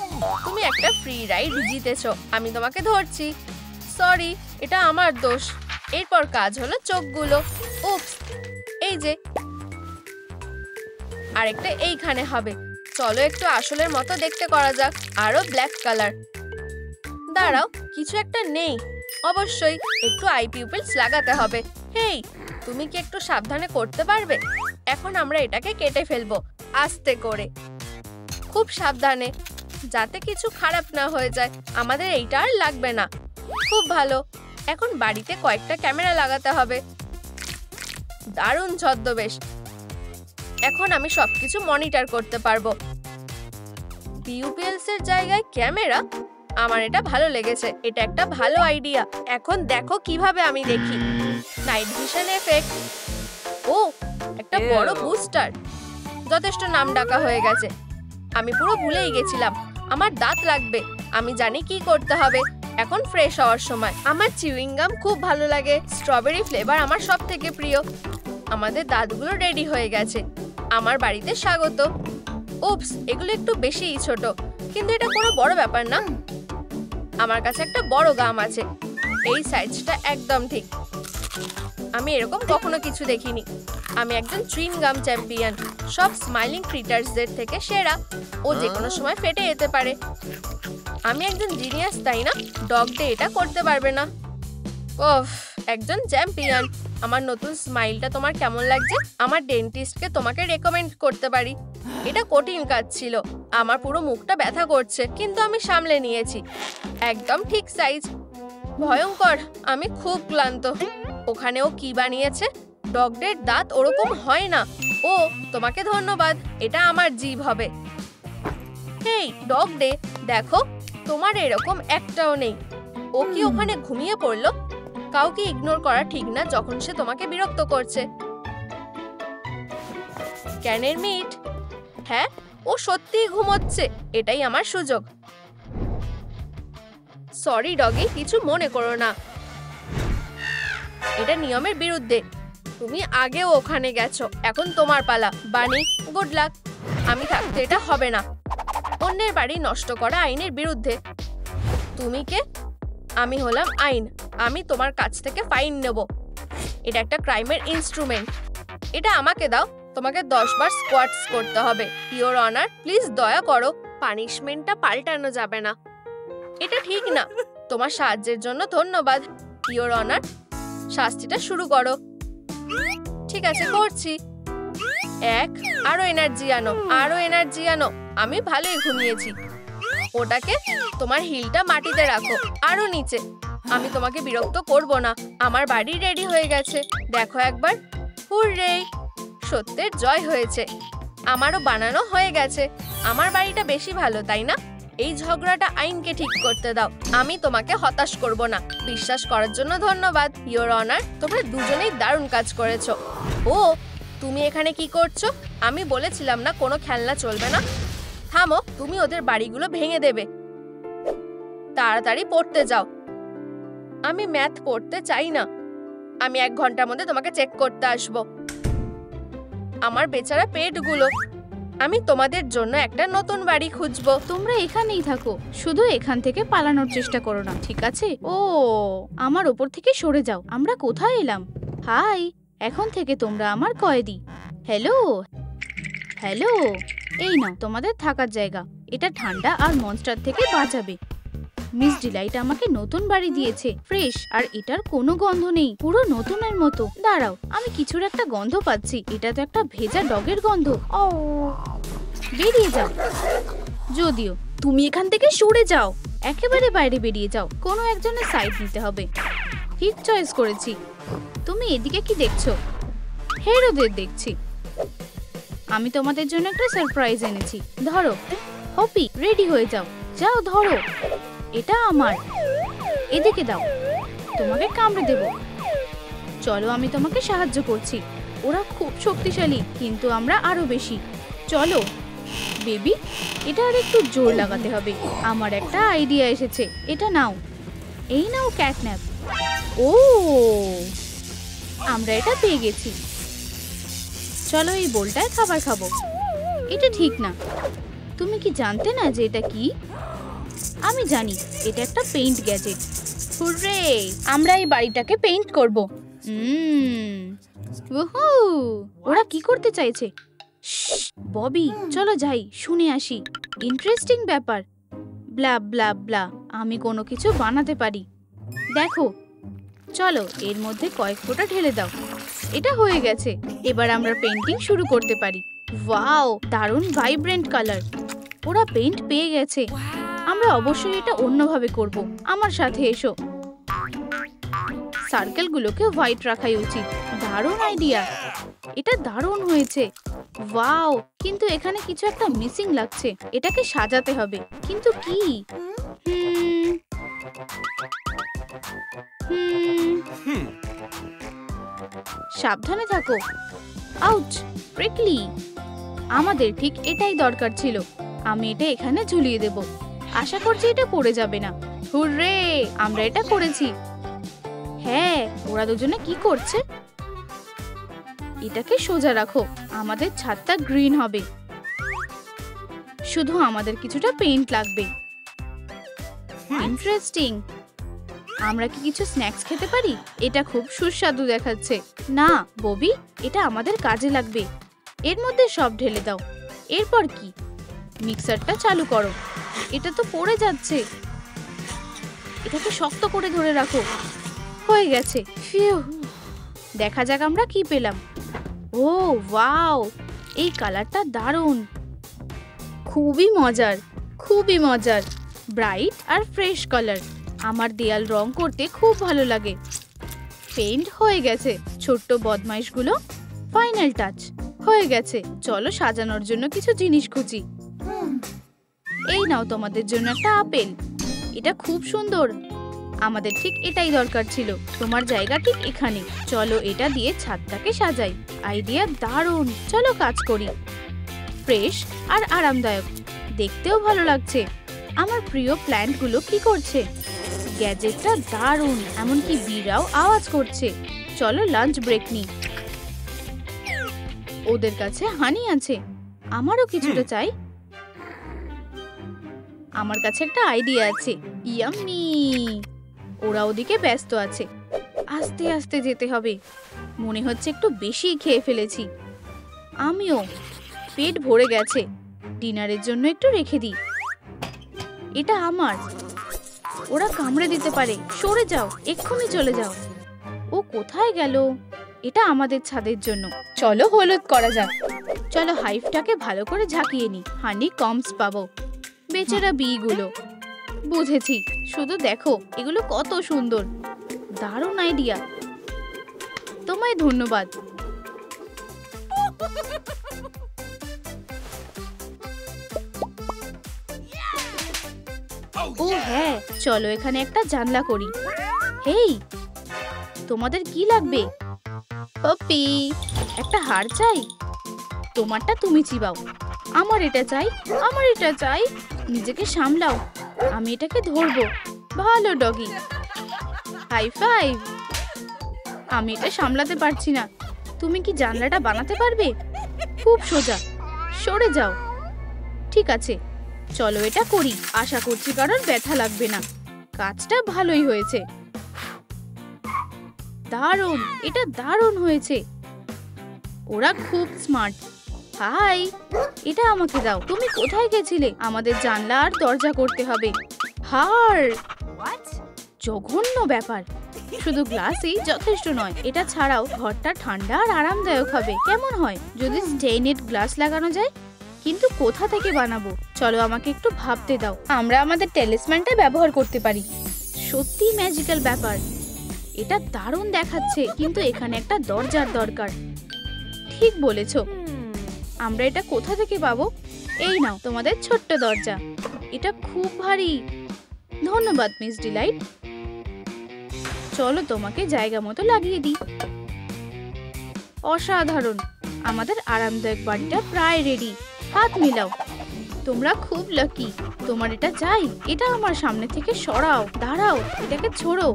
তুমি একটা ফ্রি রাইড জিতেছো। আমি তোমাকে ধরছি। সরি, এটা আমার দোষ। এরপর কাজ হলো চোখগুলো। উপস, এই যে আরেকটা এইখানে হবে। চলো একটু আসলের মতো দেখতে করা যাক। আরো ব্ল্যাক কালার। দাঁড়াও, কিছু একটা নেই। অবশ্যই একটু আই পিপলস লাগাতে হবে। হেই, তুমি কি একটু সাবধানে করতে পারবে? এখন আমরা এটাকে কেটে ফেলবো আস্তে করে, খুব সাবধানে, যাতে কিছু খারাপ না হয়ে যায়। আমাদের এইটা আর লাগবে না। খুব ভালো। এখন বাড়িতে কয়েকটা ক্যামেরা লাগাতে হবে। দারুণ ছদ্মবেশ। এখন আমি সবকিছু মনিটর করতে পারবো। পিউপিএলস এর জায়গায় ক্যামেরা, আমার এটা ভালো লেগেছে। এটা একটা ভালো আইডিয়া। এখন দেখো কিভাবে আমি দেখি। Night vision effect. ও, একটা বড় বুস্টার। যথেষ্ট নাম ডাকা হয়ে গেছে। আমি পুরো ভুলেই গেছিলাম। আমার দাঁত লাগবে। আমি জানি কি করতে হবে। এখন ফ্রেশ হওয়ার সময়। আমার চিউইং গাম খুব ভালো লাগে, স্ট্রবেরি ফ্লেভার আমার সব থেকে প্রিয়। আমাদের দাঁতগুলো রেডি হয়ে গেছে। আমার বাড়িতে স্বাগত। উপস, এগুলো একটু বেশিই ছোট, কিন্তু এটা কোনো বড় ব্যাপার না। আমার কাছে একটা বড় গাম আছে, এই সাইজটা একদম ঠিক। আমি এরকম কখনো কিছু দেখিনি। আমি একজন চুইং গাম চ্যাম্পিয়ন, সব স্মাইলিং ক্রিটার্সদের থেকে সেরা। ও যে কোনো সময় ফেটে যেতে পারে। আমি একজন জিনিয়াস, তাই না? ডগ ডে এটা করতে পারবে না। ওফ, একজন চ্যাম্পিয়ন। আমার নতুন স্মাইলটা তোমার কেমন লাগছে? আমার ডেন্টিস্টকে তোমাকে রেকমেন্ড করতে পারি। এটা কঠিন কাজ ছিল, আমার পুরো মুখটা ব্যথা করছে, কিন্তু আমি সামলে নিয়েছি। একদম ঠিক সাইজ। ভয়ঙ্কর, আমি খুব ক্লান্ত। ওখানেও কি বানিয়েছে? ডগদের দাঁত ওরকম হয় না। ও, তোমাকে ধন্যবাদ, এটা আমার জিভ হবে। হেই ডগ ডে, দেখো তোমার এরকম একটাও নেই। ও কি ওখানে ঘুমিয়ে পড়লো? কাউকে ইগনোর করা ঠিক না যখন সে তোমাকে বিরক্ত করছে। ক্যানের মিট। হ্যাঁ, ও সত্যিই ঘুমোচ্ছে। এটাই আমার সুযোগ। সরি ডগি, কিছু মনে করো না। এটা নিয়মের বিরুদ্ধে। তুমি আগেও ওখানে গেছো, এখন তোমার পালা। বানি, গুড লাক। আমি থাকতে এটা হবে না। অন্যের বাড়ি নষ্ট করা আইনের বিরুদ্ধে। তুমি কে? আমি হলাম আইন। আমি তোমার কাছ থেকে ফাইন নেব। এটা একটা ক্রাইমের ইনস্ট্রুমেন্ট। এটা আমাকে দাও। তোমাকে 10 বার স্কোয়াটস করতে হবে। ইওর অনার, প্লিজ দয়া করো, পানিশমেন্টটা পাল্টানো যাবে না। এটা ঠিক না। তোমার সাহায্যের জন্য ধন্যবাদ ইওর অনার। শাস্তিটা শুরু করো। ঠিক আছে, করছি। আরো এনার্জি আনো, আরো এনার্জি আনো। আমি ভালোই ঘুমিয়েছি। ওটাকে, তোমার হিলটা মাটিতে রাখো, আরো নিচে। আমি তোমাকে বিরক্ত করব না। আমার বাড়ি রেডি হয়ে গেছে, দেখো একবার। হুররে, সত্যের জয় হয়েছে। আমারও বানানো হয়ে গেছে। আমার বাড়িটা বেশি ভালো, তাই না? এই ঝগড়াটা আইনকে ঠিক করতে দাও। আমি তোমাকে হতাশ করব না। বিশ্বাস করার জন্য ধন্যবাদ ইওর অনার। তোমরা দুজনেই দারুণ কাজ করেছো। ও, তুমি এখানে কি করছো? আমি বলেছিলাম না কোনো খেলনা চলবে না। থামো, তুমি ওদের বাড়িগুলো ভেঙে দেবে। তাড়াতাড়ি পড়তে যাও। আমি ম্যাথ পড়তে চাই না। আমি 1 ঘন্টার মধ্যে তোমাকে চেক করতে আসবো। আমার বেচারা পেটগুলো। আমি তোমাদের জন্য একটা নতুন বাড়ি খুঁজবো। তোমরা এখানেই থাকো, শুধু এখান থেকে পালানোর চেষ্টা করো না, ঠিক আছে? ও, আমার ওপর থেকে সরে যাও। আমরা কোথায় এলাম? হাই, এখন থেকে তোমরা আমার কয়েদি। হ্যালো হ্যালো, এই নাও তোমাদের থাকার জায়গা। এটা ঠান্ডা আর মনস্টার থেকে বাঁচাবে। মিস ডিলাইট আমাকে নতুন বাড়ি দিয়েছে, ফ্রেশ, আর এটার কোনো গন্ধ নেই, পুরো নতুনের মতো। দাঁড়াও, আমি কিছুর একটা গন্ধ পাচ্ছি। এটা তো একটা ভেজা ডগের গন্ধ। ও, বেরিয়ে যাও। যদিও তুমি এখান থেকে সরে যাও, একেবারে বাইরে বেরিয়ে যাও। কোনো একজনের সাইড নিতে হবে। ঠিক চয়েস করেছি। তুমি এদিকে কি দেখছো? হেরোদের দেখছি। আমি তোমাদের জন্য একটা সারপ্রাইজ এনেছি। ধরো, হপি, রেডি হয়ে যাও। যাও, ধরো। এটা আমার। এদিকে দাও, তোমাকে কামড়ে দেব। চলো, আমি তোমাকে সাহায্য করছি। ওরা খুব শক্তিশালী, কিন্তু আমরা আরো বেশি। চলো বেবি, এটা আর একটু জোর লাগাতে হবে। আমার একটা আইডিয়া এসেছে। এটা নাও। এই নাও ক্যাটন্যাপ। ও, আমরা এটা পেয়ে গেছি। চলো, এই বোলটায় খাবার খাবো। এটা ঠিক না। তুমি কি জানতে না যে এটা কি? আমি জানি, এটা একটা পেইন্ট গ্যাজেট। হুররে, আমরা এই বাড়িটাকে পেইন্ট করব। ওহো, ওরা কি করতে চাইছে? ববি, চলো যাই, শুনে আসি। ইন্টারেস্টিং ব্যাপার। ব্লা ব্লা ব্লা, আমি কোনো কিছু বানাতে পারি। দেখো, চলো এর মধ্যে কয়েক ফোঁটা ঢেলে দাও। এটা হয়ে গেছে। এবার আমরা পেইন্টিং শুরু করতে পারি। ওয়াও, দারুণ ভাইব্রেন্ট কালার। ওরা পেইন্ট পেয়ে গেছে। আমরা অবশ্যই এটা অন্যভাবে করব। আমার সাথে এসো। সার্কেলগুলোকে হোয়াইট রাখাই উচিত। দারুণ আইডিয়া। এটা দারুণ হয়েছে। ওয়াও, কিন্তু এখানে কিছু একটা মিসিং লাগছে। এটাকে সাজাতে হবে, কিন্তু কি? সাবধানে থাকো। Ouch, prickly. আমাদের ঠিক এটাই দরকার ছিল। আমি এটা এখানে ঝুলিয়ে দেব। আশা করছি এটা পড়ে যাবে না। হুররে, আমরা এটা করেছি। হ্যাঁ, ওরা দুজনে কি করছে? এটাকে সোজা রাখো, আমাদের ছাদটা গ্রিন হবে। শুধু আমাদের কিছুটা পেইন্ট লাগবে। ইন্টারেস্টিং। আমরা কি কিছু স্ন্যাক্স খেতে পারি? এটা খুব সুস্বাদু দেখাচ্ছে। না ববি, এটা আমাদের কাজে লাগবে। এর মধ্যে সব ঢেলে দাও। এরপর কি? মিক্সারটা চালু করো। এটা তো পড়ে যাচ্ছে। এটাকে শক্ত করে ধরে রাখো। হয়ে গেছে। ফিউ। দেখা যাক আমরা কি পেলাম। ও ওয়াও, এই কালারটা দারুণ। খুবই মজার, খুবই মজার। ব্রাইট আর ফ্রেশ কালার। আমার দেয়াল রং করতে খুব ভালো লাগে। পেইন্ট হয়ে গেছে। ছোট্ট বদমাইশগুলো, ফাইনাল টাচ হয়ে গেছে। চলো সাজানোর জন্য কিছু জিনিস খুঁজি। এই নাও তোমাদের জন্য একটা আপেল। এটা খুব সুন্দর। আমাদের ঠিক এটাই দরকার ছিল। তোমার জায়গা ঠিক এখানে। চলো এটা দিয়ে ছাদটাকে সাজাই। আইডিয়া দারুণ। চলো কাজ করি। ফ্রেশ আর আরামদায়ক, দেখতেও ভালো লাগছে। আমার প্রিয় প্ল্যান্টগুলো কি করছে? গ্যাজেটটা দারুণ, এমনকি বিড়াও আওয়াজ করছে। চলো লাঞ্চ ব্রেক নিই। ওদের কাছে হানি আছে, আমারও কিছুটা চাই। আমার কাছে একটা আইডিয়া আছে। ইয়াম্মি। ওরা ওদিকে ব্যস্ত আছে। আস্তে আস্তে যেতে হবে। মনে হচ্ছে একটু বেশি খেয়ে ফেলেছি। আমিও। পেট ভরে গেছে। ডিনারের জন্য একটু রেখে দিই। এটা আমার। ওরা কামড়ে দিতে পারে। সরে যাও, এক্ষুনি চলে যাও। ও কোথায় গেল? এটা আমাদের ছাদের জন্য। চলো হলুদ করা যাক। চলো হাইভটাকে ভালো করে ঝাঁকিয়ে নি। হানি কমস পাবো। বেচারা বিগুলো। বুঝেছি, শুধু দেখো এগুলো কত সুন্দর। দারুণ আইডিয়া। তোমায় ধন্যবাদ। ও হ্যাঁ, চলো এখানে একটা জানলা করি। হেই, তোমাদের কি লাগবে? পপি, একটা হার চাই। তোমারটা তুমি চিবাও। আমার এটা চাই, আমার এটা চাই। নিজেকে সামলাও, আমি এটাকে ধরবো। ভালো ডগি। High five. আমি এটা সামলাতে পারছি না। তুমি কি জানলাটা বানাতে পারবে? খুব সোজা। সরে যাও। ঠিক আছে, চলো এটা করি। আশা করছি কারোর ব্যথা লাগবে না। কাজটা ভালোই হয়েছে। দারুণ, এটা দারুণ হয়েছে। ওরা খুব স্মার্ট। হাই, এটা আমাকে দাও। তুমি কোথায় গেছিলে? আমাদের জানলা আর দরজা করতে হবে। হার, জঘন্য ব্যাপার। শুধু গ্লাসই যথেষ্ট নয়, এটা ছাড়াও ঘরটা ঠান্ডা আর আরামদায়ক হবে। কেমন হয় যদি স্টেইনেড গ্লাস লাগানো যায়? কিন্তু কোথা থেকে বানাবো? চলো আমাকে একটু ভাবতে দাও। আমরা আমাদের টেলিসম্যানটা ব্যবহার করতে পারি। সত্যি ম্যাজিক্যাল ব্যাপার। এটা দারুণ দেখাচ্ছে, কিন্তু এখানে একটা দরজার দরকার। ঠিক বলেছো। আমরা এটা কোথা থেকে পাবো? এই নাও তোমাদের ছোট্ট দরজা। এটা খুব ভারী। ধন্যবাদ মিস ডিলাইট। চলো তোমাকে জায়গা মতো লাগিয়ে দিই। অসাধারণ। আমাদের আরামদায়ক বাড়িটা প্রায় রেডি। হাত মিলাও। তোমরা খুব লাকি। তোমার এটা চাই? এটা আমার সামনে থেকে সরাও। দাঁড়াও, এটাকে ছোড়ো।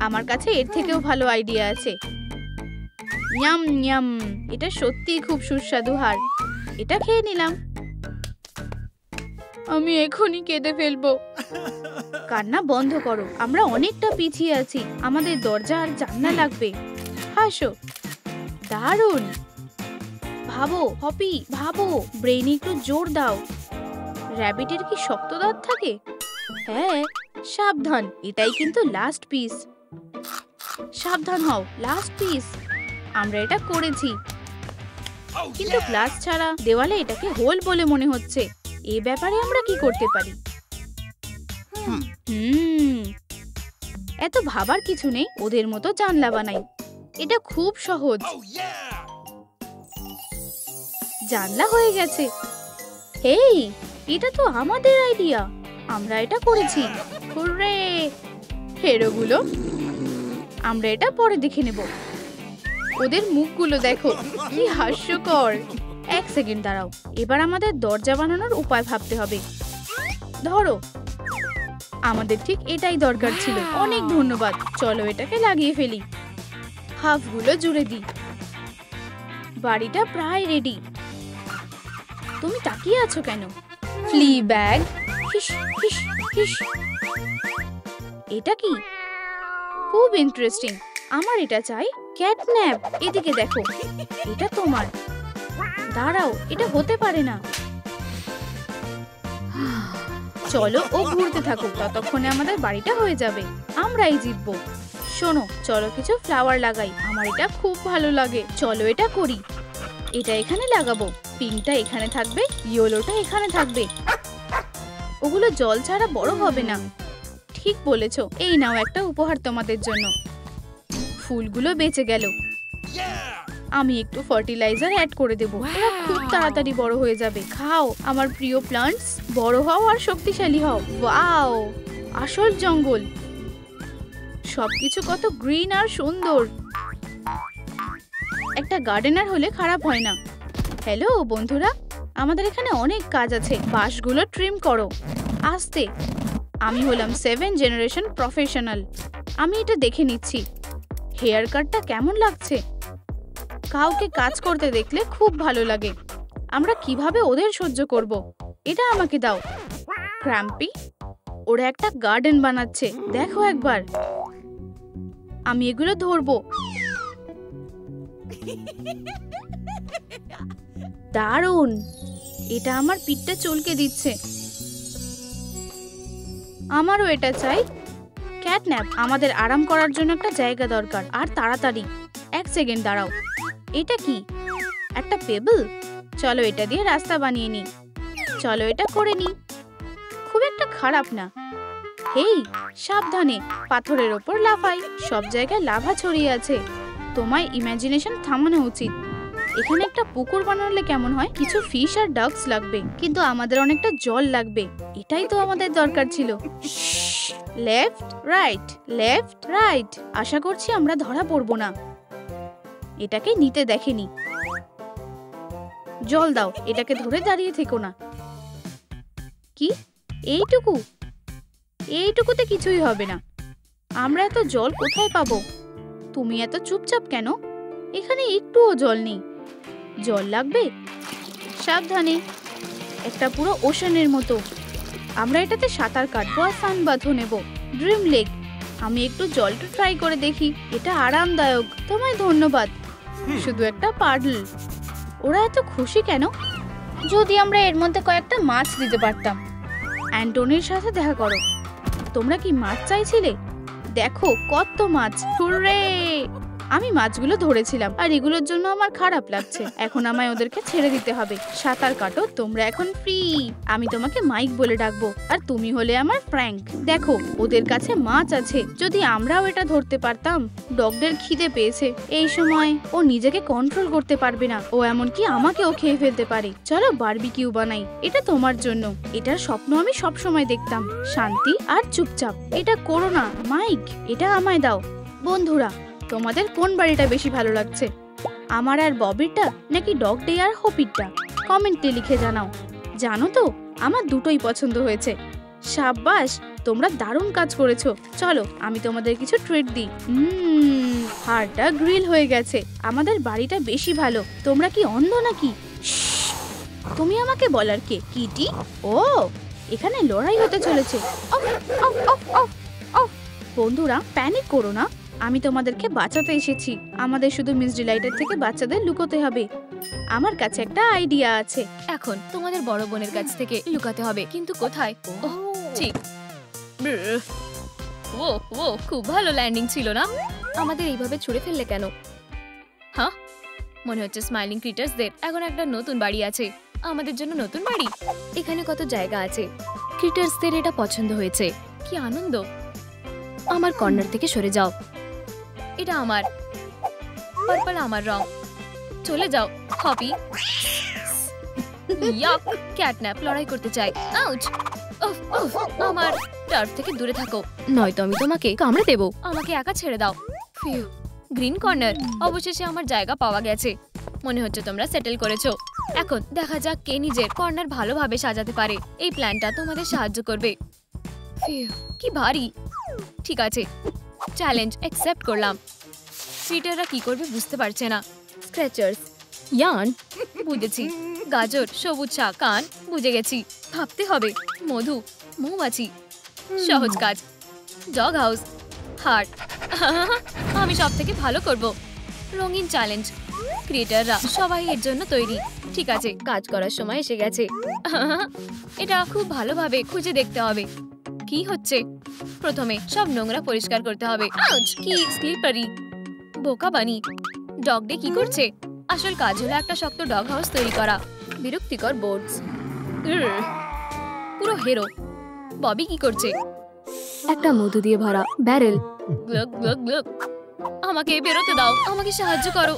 আমার কাছে এর থেকেও ভালো আইডিয়া আছে। ইয়াম ইয়াম, এটা সত্যিই খুব সুস্বাদু হার। এটা খেয়ে নিলাম। আমি এখনই কেঁদে ফেলবো। কান্না বন্ধ করো। আমরা অনেকটা পিছিয়ে আছি। আমাদের দরজা আর জানলা লাগবে। হাসো। দারুণ। ভাবো হপি, ভাবো। ব্রেইনে একটু জোর দাও। র‍্যাবিটের কি শক্ত দাঁত থাকে? হ্যাঁ, সাবধান। এটাই কিন্তু লাস্ট পিস। সাবধান হও, লাস্ট পিস। আমরা এটা করেছি, কিন্তু গ্লাস ছাড়া। দেওয়ালে এটাকে হোল বলে মনে হচ্ছে। এই ব্যাপারে আমরা কি করতে পারি? এত ভাবার কিছু নেই। ওদের মতো জানলা বানাই। এটা খুব সহজ। জানলা হয়ে গেছে। হেই, এটা তো আমাদের আইডিয়া। আমরা এটা করেছি। হুররে! হেরোগুলো, আমরা এটা পরে দেখে নেব। ওদের মুখগুলো দেখো, কি হাস্যকর। এক সেকেন্ড দাঁড়াও। এবার আমাদের দরজা বানানোর উপায় ভাবতে হবে। ধরো, আমাদের ঠিক এটাই দরকার ছিল। অনেক ধন্যবাদ। চলো এটাকে লাগিয়ে ফেলি। হাফগুলো জুড়ে দিই। বাড়িটা প্রায় রেডি। তুমি তাকিয়ে আছো কেন? Flea bag. হিস হিস হিস। এটা কি? খুব ইন্টারেস্টিং। আমার এটা চাই। ক্যাটন্যাপ, এদিকে দেখো। এটা তোমার। দাঁড়াও, এটা হতে পারে না। চলো ও ঘুরতে থাকুক, ততক্ষণে আমাদের বাড়িটা হয়ে যাবে। আমরাই জিতবো। শোনো, চলো কিছু ফ্লাওয়ার লাগাই। আমার এটা খুব ভালো লাগে। চলো এটা করি। এটা এখানে লাগাবো। পিঙ্কটা এখানে থাকবে, ইয়েলোটা এখানে থাকবে। ওগুলো জল ছাড়া বড় হবে না। ঠিক বলেছো। এই নাও একটা উপহার তোমাদের জন্য। ফুলগুলো বেঁচে গেল। আমি একটু ফার্টিলাইজার অ্যাড করে দেব। ওরা খুব তাড়াতাড়ি বড় হয়ে যাবে। খাও আমার প্রিয় প্লান্টস। বড় হও আর শক্তিশালী হও। ওয়াও, আসল জঙ্গল। সবকিছু কত গ্রিন আর সুন্দর। একটা গার্ডেনার হলে খারাপ হয় না। হ্যালো বন্ধুরা, আমাদের এখানে অনেক কাজ আছে। বাঁশগুলো ট্রিম করো। আস্তে। আমি হলাম 7 জেনারেশন প্রফেশনাল। আমি এটা দেখে নিচ্ছি। হেয়ার কাটটা কেমন লাগছে? কাউকে কাজ করতে দেখলে খুব ভালো লাগে। আমরা কিভাবে ওদের সহ্য করব? এটা আমাকে দাও। ক্র্যাম্পি, ওরা একটা গার্ডেন বানাচ্ছে। দেখো একবার। আমি এগুলো ধরবো। দারুণ। এটা আমার পিঠটা চুলকে দিচ্ছে। আমারও এটা চাই। ক্যাটন্যাপ, আমাদের আরাম করার জন্য একটা জায়গা দরকার, আর তাড়াতাড়ি। 1 সেকেন্ড দাঁড়াও। এটা কি? একটা পেবল। চলো এটা দিয়ে রাস্তা বানিয়ে নি। চলো এটা করে নি। খুব একটা খারাপ না। হেই, সাবধানে। পাথরের ওপর লাফাই। সব জায়গায় লাভা ছড়িয়ে আছে। তোমায় ইমাজিনেশন থামানো উচিত। এখানে একটা পুকুর বানালে কেমন হয়? কিছু ফিশ আর ডাকস লাগবে, কিন্তু আমাদের অনেকটা জল লাগবে। এটাই তো আমাদের দরকার ছিল। Left right, left right. আশা করছি আমরা ধরা পড়বো না। এটাকে নিতে দেখেনি। জল দাও। এটাকে ধরে দাঁড়িয়ে থেকো না। কি? এইটুকু? এইটুকুতে কিছুই হবে না। আমরা এত জল কোথায় পাবো? তুমি এত চুপচাপ কেন? এখানে একটুও জল নেই। জল লাগবে? সাবধানে। একটা পুরো ওশানের মতো। আমরা এটাতে সাঁতার কাটবো আর সানবাথও নেব। Dream lake. আমি একটু জলটা ট্রাই করে দেখি। এটা আরামদায়ক। তোমায় ধন্যবাদ। শুধু একটা পাডল। ওরা এত খুশি কেন? যদি আমরা এর মধ্যে কয়েকটা মাছ দিতে পারতাম। অ্যান্টনির সাথে দেখা করো। তোমরা কি মাছ চাইছিলে? দেখো কত মাছ। হুররে! আমি মাছগুলো ধরেছিলাম, আর এগুলোর জন্য আমার খারাপ লাগছে। এখন আমায় ওদেরকে ছেড়ে দিতে হবে। সাঁতার কাটো। তোমরা এখন ফ্রি। আমি তোমাকে মাইক বলে ডাকবো, আর তুমি হলে আমার ফ্র্যাঙ্ক। দেখো, ওদের কাছে মাছ আছে। যদি আমরাও এটা ধরতে পারতাম। ডগদের খিদে পেয়েছে। এই সময় ও নিজেকে কন্ট্রোল করতে পারবে না। ও এমনকি আমাকেও খেয়ে ফেলতে পারে। চলো বারবিকিউ বানাই। এটা তোমার জন্য। এটার স্বপ্ন আমি সব সময় দেখতাম। শান্তি আর চুপচাপ। এটা করো না মাইক। এটা আমায় দাও। বন্ধুরা, তোমাদের কোন বাড়িটা বেশি ভালো লাগছে? আমার আর ববিরটা, নাকি ডগ ডে আর হপিরটা? কমেন্টে লিখে জানাও। জানো তো, আমার দুটোই পছন্দ হয়েছে। সাব্বাস, তোমরা দারুণ কাজ করেছো। চলো আমি তোমাদের কিছু ট্রিট দিই। হাড়টা গ্রিল হয়ে গেছে। আমাদের বাড়িটা বেশি ভালো। তোমরা কি অন্ধ নাকি? তুমি আমাকে বলার কে? কিটি? ও, এখানে লড়াই হতে চলেছে। বন্ধুরা, প্যানিক করো না। আমি তোমাদেরকে বাঁচাতে এসেছি। আমাদের শুধু মিস ডিলাইটের থেকে বাচ্চাদের লুকোতে হবে। আমার কাছে একটা আইডিয়া আছে। এখন তোমাদের বড় বোনের কাছ থেকে লুকাতে হবে, কিন্তু কোথায়? ওহ, ঠিক। ও ও, খুব ভালো ল্যান্ডিং ছিল না? আমাদের এইভাবে ছুঁড়ে ফেললে কেন? হ্যাঁ, মনে হচ্ছে স্মাইলিং ক্রিটার্সদের এখন একটা নতুন বাড়ি আছে। আমাদের জন্য নতুন বাড়ি। এখানে কত জায়গা আছে। ক্রিটার্সদের এটা পছন্দ হয়েছে। কি আনন্দ। আমার কর্নার থেকে সরে যাও। এটা আমার। পার্পল আমার রং। চলে যাও হপি। ইয়াক, ক্যাটন্যাপ লড়াই করতে চাই। আউচ! উফ উফ, আমার টার্ফ থেকে দূরে থাকো, নয়তো আমি তোমাকে কামড়ে দেব। আমাকে একা ছেড়ে দাও। Few, green corner. অবশেষে আমার জায়গা পাওয়া গেছে। মনে হচ্ছে তোমরা সেটেল করেছো। এখন দেখা যাক কে নিজের কর্নার ভালোভাবে সাজাতে পারে। এই প্ল্যানটা তোমাদের সাহায্য করবে। ফিউ, কি ভারী। ঠিক আছে, চ্যালেঞ্জ অ্যাকসেপ্ট করলাম। সিটাররা কি করবে বুঝতে পারছে না। স্ক্র্যাচার্স, ইয়ার্ন, বুঝেছি। গাজর, সবুজ শাক, কান, বুঝে গেছি। ভাবতে হবে। মধু, মৌমাছি, সহজ কাজ। Dog house, heart. আমি সব থেকে ভালো করব। রঙিন চ্যালেঞ্জ। ক্রিয়েটাররা সবাই এর জন্য তৈরি। ঠিক আছে, কাজ করার সময় এসে গেছে। এটা খুব ভালোভাবে খুঁজে দেখতে হবে কি হচ্ছে। প্রথমে সব নোংরা পরিষ্কার করতে হবে। আউচ, কি স্লিপারি। বোকা বানি। ডগ ডে কি করছে? আসল কাজ হলো একটা শক্ত ডগ হাউস তৈরি করা। বিরক্তিকর বোর্ডস। পুরো হিরো। ববি কি করছে? একটা মধু দিয়ে ভরা ব্যারেল। Glück Glück Glück. আমাকে বেরোতে দাও, আমাকে সাহায্য করো,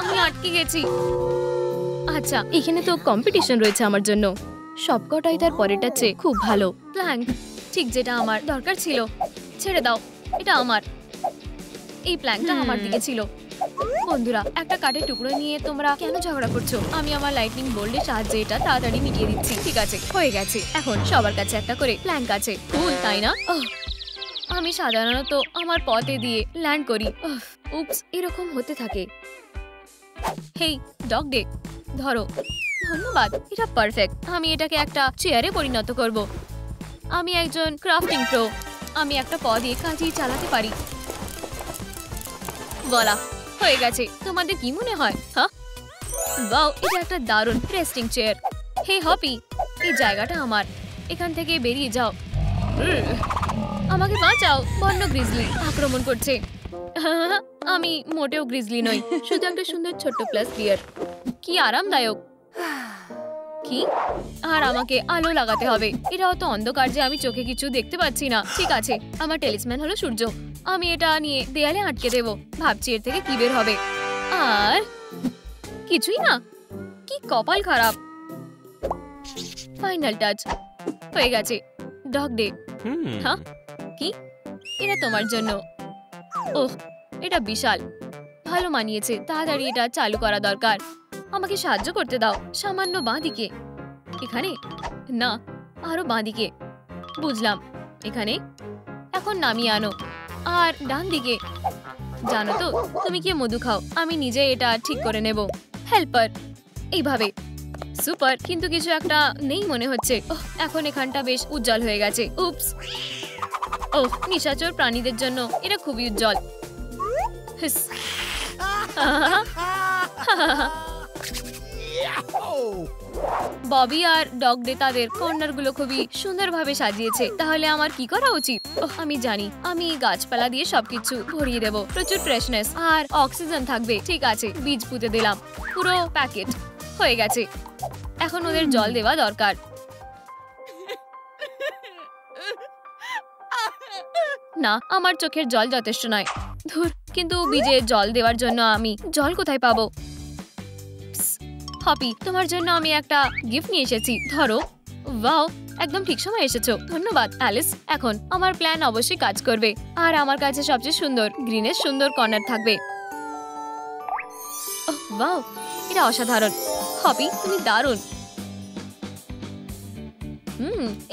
আমি আটকে গেছি। আচ্ছা, এখানে তো কম্পিটিশন রয়েছে আমার জন্য। সবকটাই তার পরেরটার চেয়ে খুব ভালো। প্ল্যাঙ্ক, ঠিক যেটা আমার দরকার ছিল। ছেড়ে দাও, এটা আমার। এই প্ল্যাঙ্কটা আমার দিকে ছিল। বন্ধুরা, একটা কাঠের টুকরো নিয়ে তোমরা কেন ঝগড়া করছো? আমি আমার লাইটনিং বোল্টের সাহায্যে এটা তাড়াতাড়ি মিটিয়ে দিচ্ছি। ঠিক আছে, হয়ে গেছে। এখন সবার কাছে একটা করে প্ল্যাঙ্ক আছে। ভুল, তাই না? আমি সাধারণত আমার পথে দিয়ে ল্যান্ড করি। উপস, এরকম হতে থাকে। হেই ডগ ডে, ধরো। ধন্যবাদ, এটা পারফেক্ট। আমি এটাকে একটা চেয়ারে পরিণত করব। আমি একজন ক্রাফটিং প্রো। আমি একটা প দিয়ে কাজই চালাতে পারি। বলা হয়ে গেছে। তোমাদের কি মনে হয়? হ্যাঁ, ওয়াও, এটা একটা দারুণ রেস্টিং চেয়ার। হে হপি, এই জায়গাটা আমার। এখান থেকে বেরিয়ে যাও। আমাকে বাঁচাও, বন্য গ্রিজলি আক্রমণ করছে। আমি মোটেও গ্রিজলি নই, শুধু একটা সুন্দর ছোট্ট প্লাস বিয়ার। কি আরামদায়ক। কি? আর আমাকে আলো লাগাতে হবে। এটা অত অন্ধকার যে আমি চোখে কিছু দেখতে পাচ্ছি না। ঠিক আছে, আমার টেলিসম্যান হলো সূর্য। আমি এটা নিয়ে দেয়ালে আটকে দেব। ভাবছি এর থেকে কি বের হবে। আর কিছুই না। কি কপাল খারাপ। ফাইনাল টাচ হয়ে গেছে। Dog day. হ্যাঁ, কি? এটা তোমার জন্য। ওহ, এটা বিশাল ভালো মানিয়েছে। তাড়াতাড়ি এটা চালু করা দরকার। আমাকে সাহায্য করতে দাও। সামান্য বাঁদিকে। এখানে না, আরো বাঁদিকে। বুঝলাম, এখানে। এখন নামিয়ে আনো। আর ডান দিকে। জানো তো, তুমি কি মধু খাও? আমি নিজে এটা ঠিক করে নেব। হেল্পার, এইভাবে। সুপার, কিন্তু কিছু একটা নেই মনে হচ্ছে। এখন এখানটা বেশ উজ্জ্বল হয়ে গেছে। উপস। ওহ, নিশাচর প্রাণীদের জন্য এটা খুবই উজ্জ্বল। ববি আর ডগ ডে তাদের কর্নারগুলো খুবই সুন্দরভাবে সাজিয়েছে। তাহলে আমার কি করা উচিত? আমি জানি, আমি গাছপালা দিয়ে সবকিছু ভরিয়ে দেব। প্রচুর ফ্রেশনেস আর অক্সিজেন থাকবে। ঠিক আছে, বীজ পুঁতে দিলাম। পুরো প্যাকেট হয়ে গেছে। এখন ওদের জল দেওয়া দরকার। না, আমার চোখের জল যথেষ্ট নয়। ধুর, কিন্তু বীজে জল দেওয়ার জন্য আমি জল কোথায় পাবো? হপি, তোমার জন্য আমি একটা গিফট নিয়ে এসেছি। ধরো। ওয়াও, একদম ঠিক সময় এসেছো। ধন্যবাদ অ্যালিস। এখন আমার প্ল্যান অবশ্যই কাজ করবে। আর আমার কাছে সবচেয়ে সুন্দর গ্রিনের সুন্দর কর্নার থাকবে। ওয়াও, এটা অসাধারণ। হপি, তুমি দারুণ।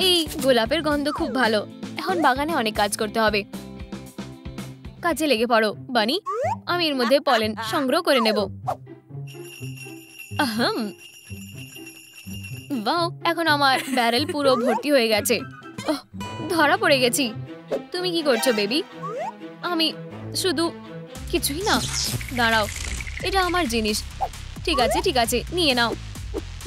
এই গোলাপের গন্ধ খুব ভালো। এখন বাগানে অনেক কাজ করতে হবে। কাজে লেগে পড়ো বানি। আমি এর মধ্যে পলেন সংগ্রহ করে নেব। ওয়াও, এখন আমার ব্যারেল পুরো ভর্তি হয়ে গেছে। ধরা পড়ে গেছি। তুমি কি করছো বেবি? আমি শুধু কিছুই না। দাঁড়াও, এটা আমার জিনিস। ঠিক আছে ঠিক আছে, নিয়ে নাও।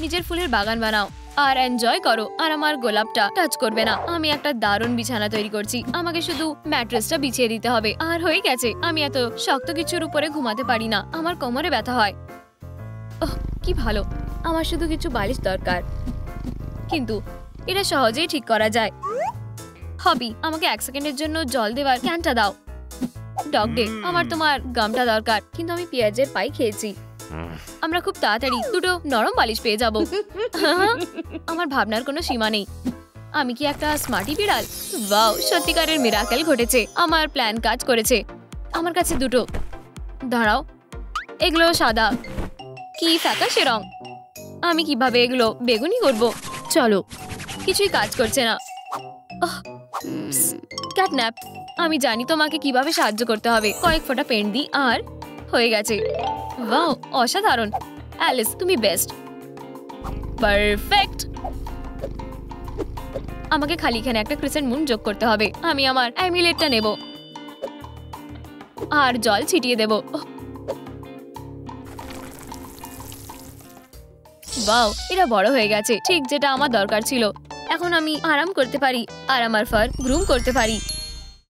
নিজের ফুলের বাগান বানাও আর এনজয় করো। আর আমার গোলাপটা টাচ করবে না। আমি একটা দারুণ বিছানা তৈরি করছি। আমাকে শুধু ম্যাট্রেসটা বিছিয়ে দিতে হবে। আর হয়ে গেছে। আমি এত শক্ত কিছুর উপরে ঘুমাতে পারি না, আমার কোমরে ব্যথা হয়। ওহ, কি ভালো। আমার শুধু কিছু বালিশ দরকার, কিন্তু এটা সহজেই ঠিক করা যায়। হবি, আমাকে 1 সেকেন্ডের জন্য জল দেওয়ার ক্যানটা দাও। ডগ ডে, আমার তোমার গামটা দরকার, কিন্তু আমি পেঁয়াজের পাই খেয়েছি। আমরা খুব তাড়াতাড়ি দুটো নরম বালিশ পেয়ে যাব। আমার ভাবনার কোনো সীমা নেই। আমি কি একটা স্মার্টি বিড়াল? ওয়াও, সত্যিকারের মিরাকেল ঘটেছে। আমার প্ল্যান কাজ করেছে। আমার কাছে দুটো। দাঁড়াও, এগুলো সাদা। কি ফ্যাকাশে রং। আমি কিভাবে এগুলো বেগুনি করব? চলো, কিছুই কাজ করছে না। ক্যাটন্যাপ, আমি জানি তোমাকে কিভাবে সাহায্য করতে হবে। কয়েক ফোঁটা পেন্ট দিই আর হয়ে গেছে। ওয়াও, অসাধারণ। অ্যালিস, তুমি বেস্ট। পারফেক্ট। আমাকে খালি এখানে একটা ক্রিসেন্ট মুন যোগ করতে হবে। আমি আমার অ্যামুলেটটা নেব আর জল ছিটিয়ে দেব। ওয়াও, এটা বড় হয়ে গেছে, ঠিক যেটা আমার দরকার ছিল। এখন আমি আরাম করতে পারি আর আমার ফার গ্রুম করতে পারি।